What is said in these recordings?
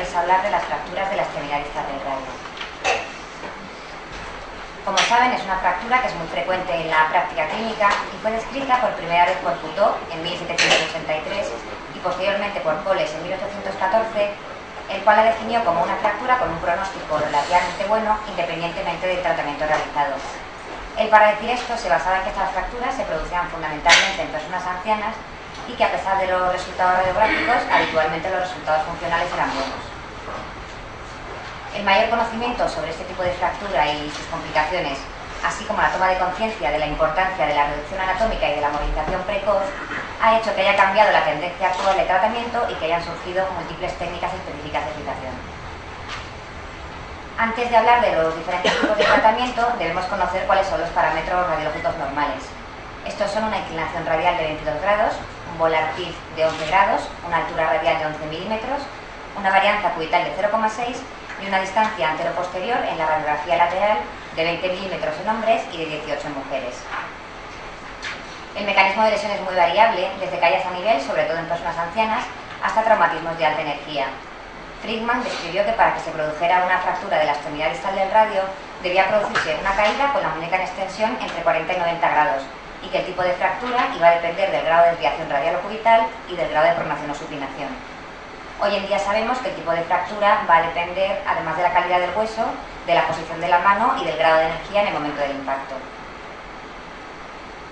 es hablar de las fracturas de la extremidad distal del radio. Como saben, es una fractura que es muy frecuente en la práctica clínica y fue descrita por primera vez por Couteau en 1783 y posteriormente por Coles en 1814, el cual la definió como una fractura con un pronóstico relativamente bueno independientemente del tratamiento realizado. Él, para decir esto, se basaba en que estas fracturas se producían fundamentalmente en personas ancianas y que, a pesar de los resultados radiográficos, habitualmente los resultados funcionales eran buenos. El mayor conocimiento sobre este tipo de fractura y sus complicaciones, así como la toma de conciencia de la importancia de la reducción anatómica y de la movilización precoz, ha hecho que haya cambiado la tendencia actual de tratamiento y que hayan surgido múltiples técnicas específicas de fijación. Antes de hablar de los diferentes tipos de tratamiento, debemos conocer cuáles son los parámetros radiológicos normales. Estos son una inclinación radial de 22 grados, un volar PIF de 11 grados, una altura radial de 11 milímetros, una varianza cubital de 0,6 y una distancia antero-posterior en la radiografía lateral de 20 milímetros en hombres y de 18 en mujeres. El mecanismo de lesión es muy variable, desde caídas a nivel, sobre todo en personas ancianas, hasta traumatismos de alta energía. Friedman describió que para que se produjera una fractura de la extremidad distal del radio debía producirse una caída con la muñeca en extensión entre 40 y 90 grados y que el tipo de fractura iba a depender del grado de desviación radial o cubital y del grado de pronación o supinación. Hoy en día sabemos que el tipo de fractura va a depender, además de la calidad del hueso, de la posición de la mano y del grado de energía en el momento del impacto.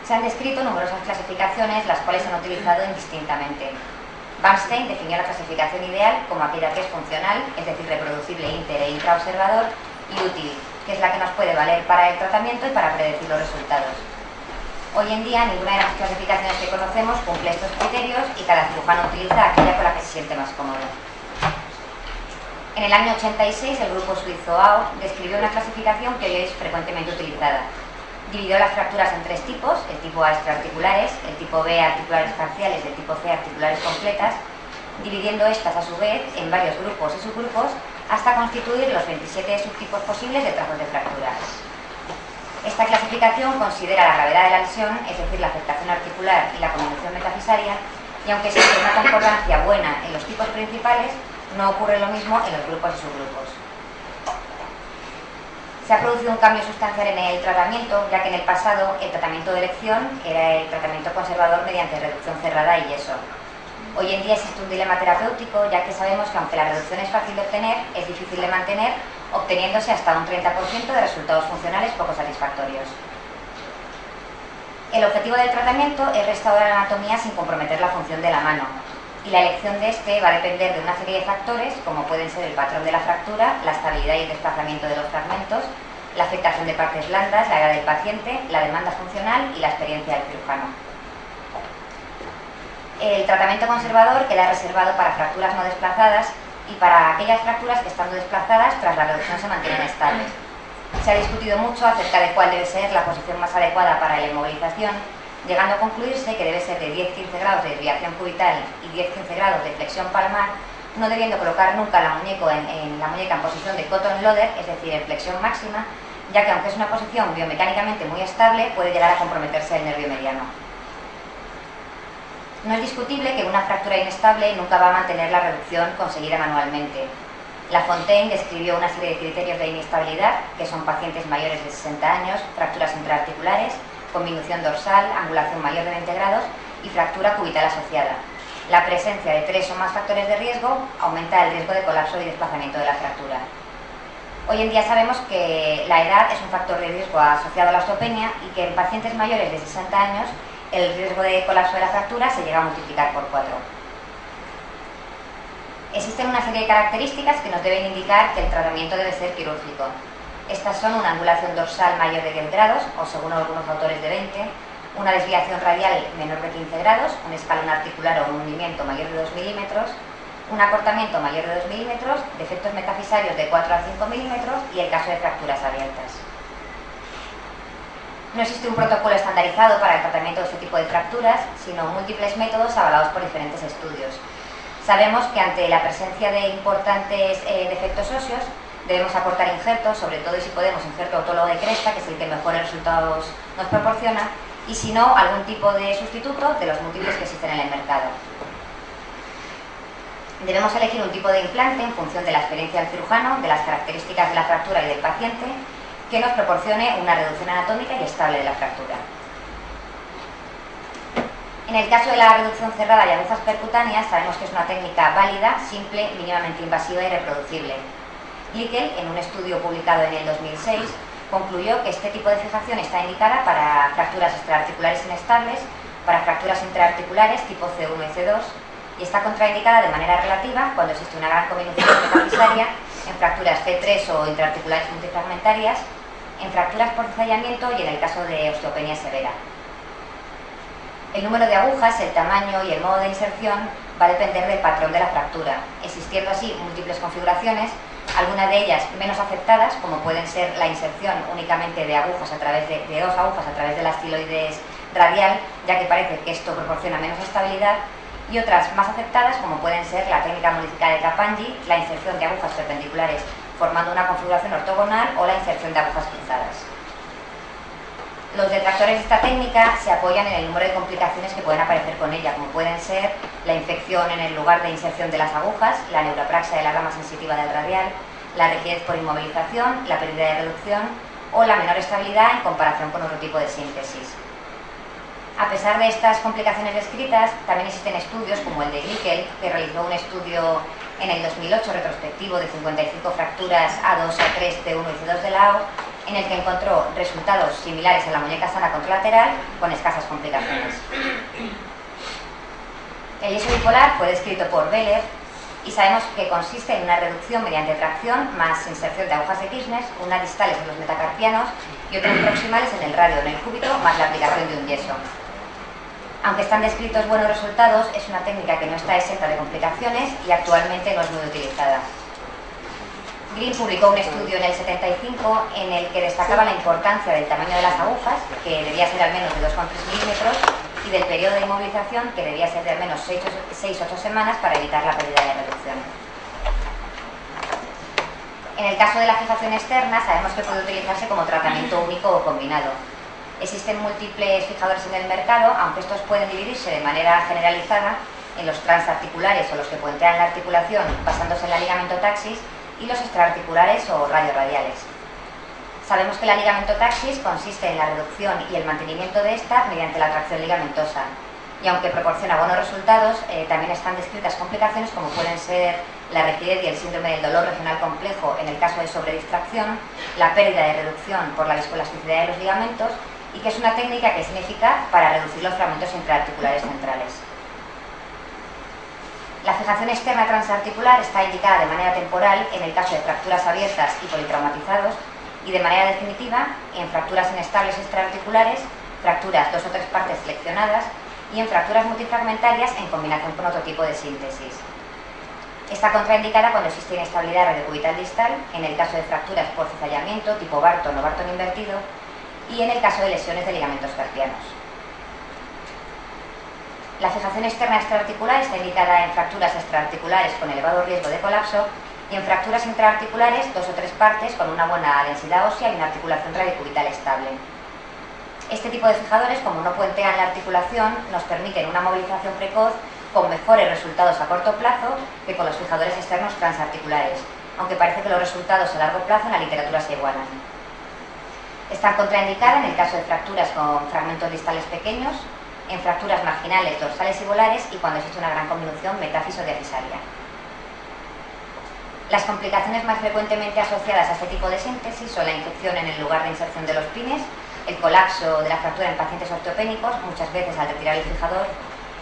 Se han descrito numerosas clasificaciones, las cuales se han utilizado indistintamente. Bernstein definió la clasificación ideal como aquella que es funcional, es decir, reproducible inter e intraobservador, y útil, que es la que nos puede valer para el tratamiento y para predecir los resultados. Hoy en día ninguna de las clasificaciones que conocemos cumple estos criterios y cada cirujano utiliza aquella con la que se siente más cómodo. En el año 86 el grupo suizo AO describió una clasificación que hoy es frecuentemente utilizada. Dividió las fracturas en tres tipos: el tipo A extraarticulares, el tipo B articulares parciales y el tipo C articulares completas, dividiendo estas a su vez en varios grupos y subgrupos hasta constituir los 27 subtipos posibles de trazos de fractura. Esta clasificación considera la gravedad de la lesión, es decir, la afectación articular y la condición metafisaria, y aunque existe una concordancia buena en los tipos principales, no ocurre lo mismo en los grupos y subgrupos. Se ha producido un cambio sustancial en el tratamiento, ya que en el pasado el tratamiento de elección era el tratamiento conservador mediante reducción cerrada y yeso. Hoy en día existe un dilema terapéutico, ya que sabemos que aunque la reducción es fácil de obtener, es difícil de mantener, obteniéndose hasta un 30% de resultados funcionales poco satisfactorios. El objetivo del tratamiento es restaurar la anatomía sin comprometer la función de la mano, y la elección de este va a depender de una serie de factores, como pueden ser el patrón de la fractura, la estabilidad y el desplazamiento de los fragmentos, la afectación de partes blandas, la edad del paciente, la demanda funcional y la experiencia del cirujano. El tratamiento conservador queda reservado para fracturas no desplazadas y para aquellas fracturas que, estando desplazadas, tras la reducción se mantienen estables. Se ha discutido mucho acerca de cuál debe ser la posición más adecuada para la inmovilización, llegando a concluirse que debe ser de 10-15 grados de desviación cubital y 10-15 grados de flexión palmar, no debiendo colocar nunca la muñeca en posición de cotton loader, es decir, en flexión máxima, ya que aunque es una posición biomecánicamente muy estable, puede llegar a comprometerse el nervio mediano. No es discutible que una fractura inestable nunca va a mantener la reducción conseguida manualmente. Lafontaine describió una serie de criterios de inestabilidad, que son pacientes mayores de 60 años, fracturas intraarticulares, conminución dorsal, angulación mayor de 20 grados y fractura cubital asociada. La presencia de 3 o más factores de riesgo aumenta el riesgo de colapso y desplazamiento de la fractura. Hoy en día sabemos que la edad es un factor de riesgo asociado a la osteopenia y que en pacientes mayores de 60 años el riesgo de colapso de la fractura se llega a multiplicar por 4. Existen una serie de características que nos deben indicar que el tratamiento debe ser quirúrgico. Estas son una angulación dorsal mayor de 10 grados, o según algunos autores de 20, una desviación radial menor de 15 grados, un escalón articular o un hundimiento mayor de 2 milímetros, un acortamiento mayor de 2 milímetros, defectos metafisarios de 4 a 5 milímetros y el caso de fracturas abiertas. No existe un protocolo estandarizado para el tratamiento de este tipo de fracturas, sino múltiples métodos avalados por diferentes estudios. Sabemos que ante la presencia de importantes defectos óseos debemos aportar injertos, sobre todo y si podemos injerto autólogo de cresta, que es el que mejores resultados nos proporciona, y si no, algún tipo de sustituto de los múltiples que existen en el mercado. Debemos elegir un tipo de implante en función de la experiencia del cirujano, de las características de la fractura y del paciente, que nos proporcione una reducción anatómica y estable de la fractura. En el caso de la reducción cerrada y agujas percutáneas, sabemos que es una técnica válida, simple, mínimamente invasiva y reproducible. Lickel, en un estudio publicado en el 2006, concluyó que este tipo de fijación está indicada para fracturas extraarticulares inestables, para fracturas intraarticulares tipo C1 y C2, y está contraindicada de manera relativa cuando existe una gran conminución metafisaria en fracturas C3 o intraarticulares multifragmentarias, en fracturas por cizallamiento y en el caso de osteopenia severa. El número de agujas, el tamaño y el modo de inserción va a depender del patrón de la fractura, existiendo así múltiples configuraciones, algunas de ellas menos aceptadas, como pueden ser la inserción únicamente de agujas a través de dos agujas a través de la estiloides radial, ya que parece que esto proporciona menos estabilidad, y otras más aceptadas, como pueden ser la técnica modificada de Kapanji, la inserción de agujas perpendiculares formando una configuración ortogonal o la inserción de agujas cruzadas. Los detractores de esta técnica se apoyan en el número de complicaciones que pueden aparecer con ella, como pueden ser la infección en el lugar de inserción de las agujas, la neuropraxia de la rama sensitiva del radial, la rigidez por inmovilización, la pérdida de reducción o la menor estabilidad en comparación con otro tipo de síntesis. A pesar de estas complicaciones descritas, también existen estudios como el de Lickel, que realizó un estudio en el 2008 retrospectivo de 55 fracturas A2, A3, C1 y C2 de la AO, en el que encontró resultados similares a la muñeca sana contralateral con escasas complicaciones. El yeso bipolar fue descrito por Beller y sabemos que consiste en una reducción mediante tracción más inserción de agujas de Kirchner, unas distales en los metacarpianos y otras proximales en el radio en el cúbito, más la aplicación de un yeso. Aunque están descritos buenos resultados, es una técnica que no está exenta de complicaciones y actualmente no es muy utilizada. Green publicó un estudio en el 75 en el que destacaba la importancia del tamaño de las agujas, que debía ser al menos de 2,3 milímetros, y del periodo de inmovilización, que debía ser de al menos 6-8 semanas para evitar la pérdida de reducción. En el caso de la fijación externa, sabemos que puede utilizarse como tratamiento único o combinado. Existen múltiples fijadores en el mercado, aunque estos pueden dividirse de manera generalizada en los transarticulares o los que puentean la articulación basándose en la ligamento-taxis y los extraarticulares o radioradiales. Sabemos que la ligamento-taxis consiste en la reducción y el mantenimiento de esta mediante la tracción ligamentosa, y aunque proporciona buenos resultados, también están descritas complicaciones como pueden ser la rigidez y el síndrome del dolor regional complejo en el caso de sobredistracción, la pérdida de reducción por la viscoelasticidad de los ligamentos, y que es una técnica que es ineficaz para reducir los fragmentos intraarticulares centrales. La fijación externa transarticular está indicada de manera temporal en el caso de fracturas abiertas y politraumatizados y de manera definitiva en fracturas inestables extraarticulares, fracturas 2 o 3 partes seleccionadas y en fracturas multifragmentarias en combinación con otro tipo de síntesis. Está contraindicada cuando existe inestabilidad radiocubital distal, en el caso de fracturas por cizallamiento tipo Barton o Barton invertido, y en el caso de lesiones de ligamentos carpianos. La fijación externa extraarticular está indicada en fracturas extraarticulares con elevado riesgo de colapso y en fracturas intraarticulares 2 o 3 partes con una buena densidad ósea y una articulación radiocubital estable. Este tipo de fijadores, como no puentean la articulación, nos permiten una movilización precoz con mejores resultados a corto plazo que con los fijadores externos transarticulares, aunque parece que los resultados a largo plazo en la literatura se igualan. Está contraindicada en el caso de fracturas con fragmentos distales pequeños, en fracturas marginales, dorsales y volares y cuando existe una gran convolución metafis o diafisaria. Las complicaciones más frecuentemente asociadas a este tipo de síntesis son la infección en el lugar de inserción de los pines, el colapso de la fractura en pacientes osteopénicos, muchas veces al retirar el fijador,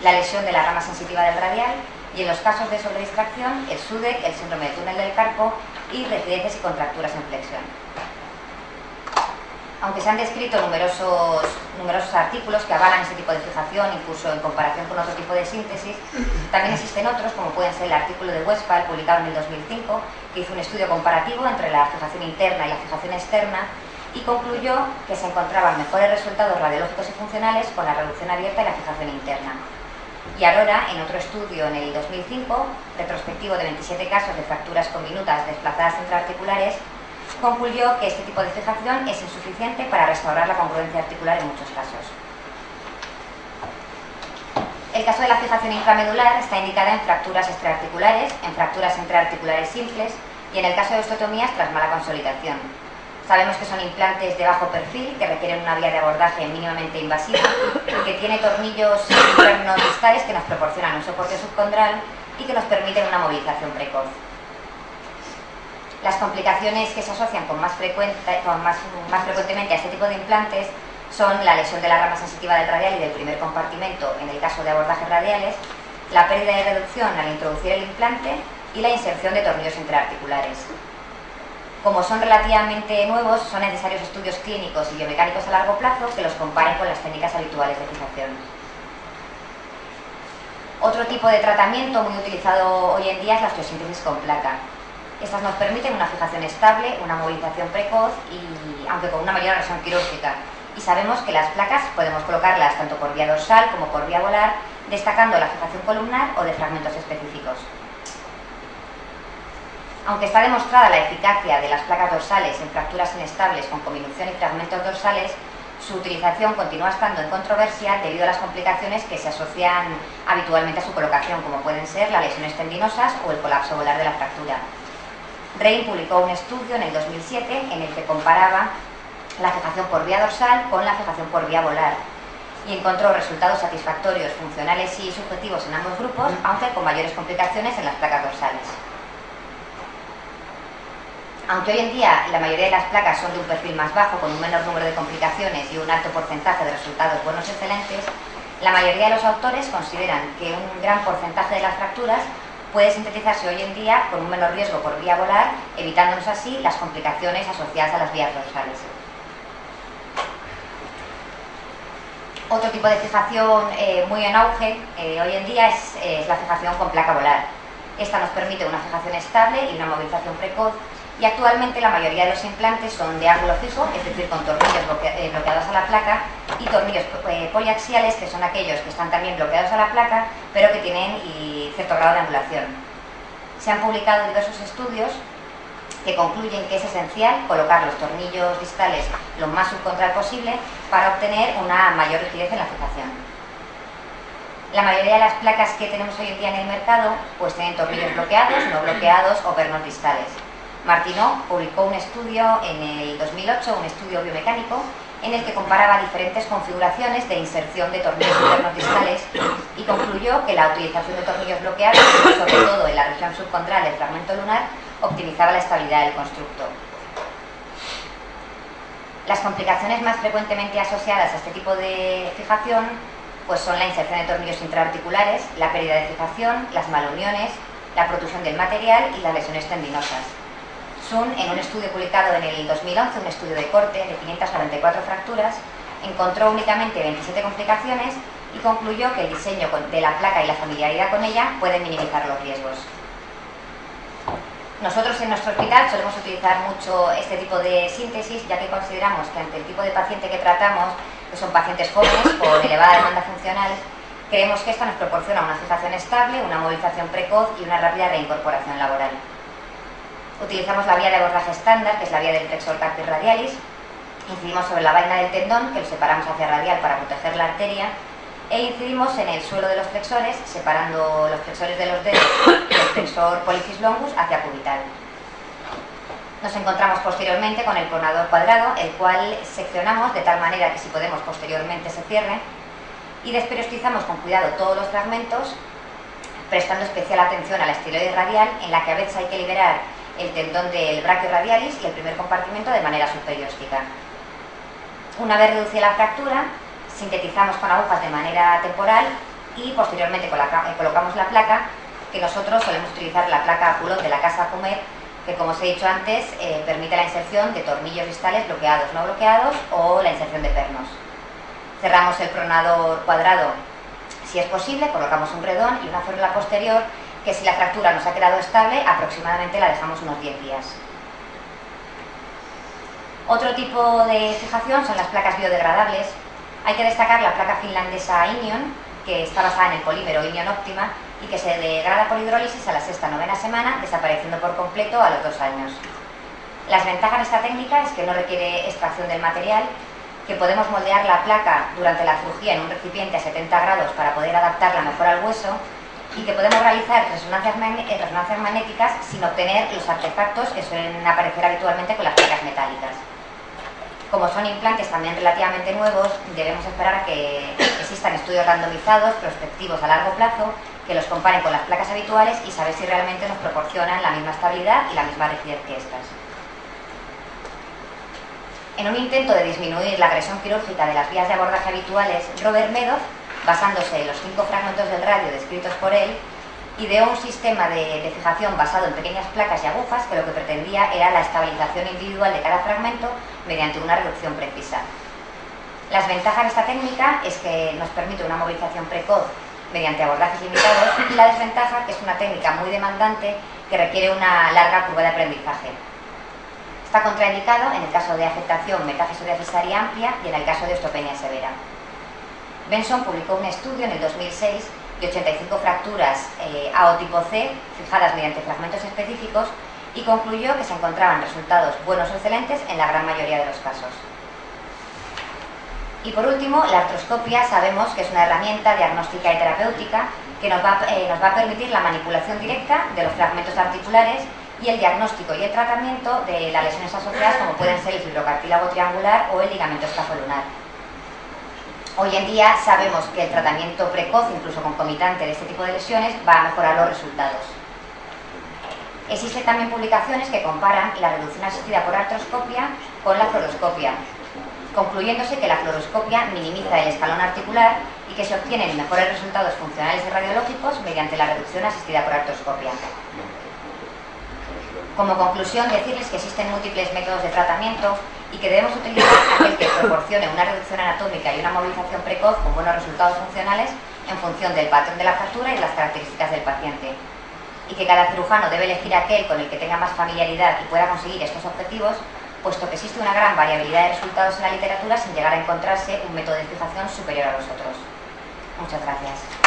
la lesión de la rama sensitiva del radial y en los casos de sobredistracción, el SUDEC, el síndrome de túnel del carpo y rigideces y contracturas en flexión. Aunque se han descrito numerosos artículos que avalan este tipo de fijación, incluso en comparación con otro tipo de síntesis, también existen otros, como pueden ser el artículo de Westphal, publicado en el 2005, que hizo un estudio comparativo entre la fijación interna y la fijación externa y concluyó que se encontraban mejores resultados radiológicos y funcionales con la reducción abierta y la fijación interna. Y ahora, en otro estudio en el 2005, retrospectivo de 27 casos de fracturas conminutas desplazadas intraarticulares, concluyó que este tipo de fijación es insuficiente para restaurar la congruencia articular en muchos casos. El caso de la fijación intramedular está indicada en fracturas extraarticulares, en fracturas intraarticulares simples y en el caso de osteotomías tras mala consolidación. Sabemos que son implantes de bajo perfil que requieren una vía de abordaje mínimamente invasiva y que tiene tornillos internos distales que nos proporcionan un soporte subcondral y que nos permiten una movilización precoz. Las complicaciones que se asocian más frecuentemente a este tipo de implantes son la lesión de la rama sensitiva del radial y del primer compartimento en el caso de abordajes radiales, la pérdida de reducción al introducir el implante y la inserción de tornillos intraarticulares. Como son relativamente nuevos, son necesarios estudios clínicos y biomecánicos a largo plazo que los comparen con las técnicas habituales de fijación. Otro tipo de tratamiento muy utilizado hoy en día es la osteosíntesis con placa. Estas nos permiten una fijación estable, una movilización precoz y aunque con una mayor agresión quirúrgica. Y sabemos que las placas podemos colocarlas tanto por vía dorsal como por vía volar, destacando la fijación columnar o de fragmentos específicos. Aunque está demostrada la eficacia de las placas dorsales en fracturas inestables con cominución y fragmentos dorsales, su utilización continúa estando en controversia debido a las complicaciones que se asocian habitualmente a su colocación, como pueden ser las lesiones tendinosas o el colapso volar de la fractura. Rein publicó un estudio en el 2007 en el que comparaba la fijación por vía dorsal con la fijación por vía volar y encontró resultados satisfactorios, funcionales y subjetivos en ambos grupos, aunque con mayores complicaciones en las placas dorsales. Aunque hoy en día la mayoría de las placas son de un perfil más bajo, con un menor número de complicaciones y un alto porcentaje de resultados buenos excelentes, la mayoría de los autores consideran que un gran porcentaje de las fracturas puede sintetizarse hoy en día con un menor riesgo por vía volar, evitándonos así las complicaciones asociadas a las vías dorsales. Otro tipo de fijación muy en auge hoy en día es la fijación con placa volar. Esta nos permite una fijación estable y una movilización precoz y actualmente la mayoría de los implantes son de ángulo fijo, es decir, con tornillos bloqueados a la placa y tornillos poliaxiales, que son aquellos que están también bloqueados a la placa pero que tienen cierto grado de angulación. Se han publicado diversos estudios que concluyen que es esencial colocar los tornillos distales lo más subcontral posible para obtener una mayor rigidez en la fijación. La mayoría de las placas que tenemos hoy en día en el mercado pues tienen tornillos bloqueados, no bloqueados o pernos distales. Martinó publicó un estudio en el 2008, un estudio biomecánico, en el que comparaba diferentes configuraciones de inserción de tornillos internos distales y concluyó que la utilización de tornillos bloqueados, sobre todo en la región subcontral del fragmento lunar, optimizaba la estabilidad del constructo. Las complicaciones más frecuentemente asociadas a este tipo de fijación pues son la inserción de tornillos intraarticulares, la pérdida de fijación, las maluniones, la protrusión del material y las lesiones tendinosas. Sun, en un estudio publicado en el 2011, un estudio de corte de 594 fracturas, encontró únicamente 27 complicaciones y concluyó que el diseño de la placa y la familiaridad con ella pueden minimizar los riesgos. Nosotros en nuestro hospital solemos utilizar mucho este tipo de síntesis, ya que consideramos que ante el tipo de paciente que tratamos, que son pacientes jóvenes con elevada demanda funcional, creemos que esta nos proporciona una fijación estable, una movilización precoz y una rápida reincorporación laboral. Utilizamos la vía de abordaje estándar, que es la vía del flexor carpis radialis. Incidimos sobre la vaina del tendón, que lo separamos hacia radial para proteger la arteria, e incidimos en el suelo de los flexores, separando los flexores de los dedos del flexor pollicis longus hacia cubital. Nos encontramos posteriormente con el pronador cuadrado, el cual seccionamos de tal manera que si podemos posteriormente se cierre, y desperiostizamos con cuidado todos los fragmentos, prestando especial atención a la estiloide radial, en la que a veces hay que liberar el tendón del brachio radialis y el primer compartimento de manera subperióstica. Una vez reducida la fractura, sintetizamos con agujas de manera temporal y posteriormente colocamos la placa, que nosotros solemos utilizar la placa Coulomb de la casa Fumer, que como os he dicho antes, permite la inserción de tornillos distales bloqueados, no bloqueados o la inserción de pernos. Cerramos el pronador cuadrado si es posible, colocamos un redón y una férula posterior que si la fractura nos ha quedado estable, aproximadamente la dejamos unos 10 días. Otro tipo de fijación son las placas biodegradables. Hay que destacar la placa finlandesa Inion, que está basada en el polímero Inion Optima y que se degrada por hidrólisis a la sexta o novena semana, desapareciendo por completo a los 2 años. Las ventajas de esta técnica es que no requiere extracción del material que podemos moldear la placa durante la cirugía en un recipiente a 70 grados para poder adaptarla mejor al hueso y que podemos realizar resonancias magnéticas sin obtener los artefactos que suelen aparecer habitualmente con las placas metálicas. Como son implantes también relativamente nuevos, debemos esperar a que existan estudios randomizados, prospectivos a largo plazo, que los comparen con las placas habituales y saber si realmente nos proporcionan la misma estabilidad y la misma rigidez que estas. En un intento de disminuir la agresión quirúrgica de las vías de abordaje habituales, Robert Meadows, basándose en los 5 fragmentos del radio descritos por él, ideó un sistema de fijación basado en pequeñas placas y agujas que lo que pretendía era la estabilización individual de cada fragmento mediante una reducción precisa. Las ventajas de esta técnica es que nos permite una movilización precoz mediante abordajes limitados y la desventaja que es una técnica muy demandante que requiere una larga curva de aprendizaje. Está contraindicado en el caso de afectación metáfisis cesárea amplia y en el caso de osteopenia severa. Benson publicó un estudio en el 2006 de 85 fracturas AO tipo C fijadas mediante fragmentos específicos y concluyó que se encontraban resultados buenos o excelentes en la gran mayoría de los casos. Y por último, la artroscopia sabemos que es una herramienta diagnóstica y terapéutica que nos va a permitir la manipulación directa de los fragmentos articulares y el diagnóstico y el tratamiento de las lesiones asociadas como pueden ser el fibrocartílago triangular o el ligamento escafolunar. Hoy en día sabemos que el tratamiento precoz, incluso concomitante de este tipo de lesiones, va a mejorar los resultados. Existen también publicaciones que comparan la reducción asistida por artroscopia con la fluoroscopia, concluyéndose que la fluoroscopia minimiza el escalón articular y que se obtienen mejores resultados funcionales y radiológicos mediante la reducción asistida por artroscopia. Como conclusión, decirles que existen múltiples métodos de tratamiento y que debemos utilizar aquel que proporcione una reducción anatómica y una movilización precoz con buenos resultados funcionales en función del patrón de la fractura y las características del paciente. Y que cada cirujano debe elegir aquel con el que tenga más familiaridad y pueda conseguir estos objetivos, puesto que existe una gran variabilidad de resultados en la literatura sin llegar a encontrarse un método de fijación superior a los otros. Muchas gracias.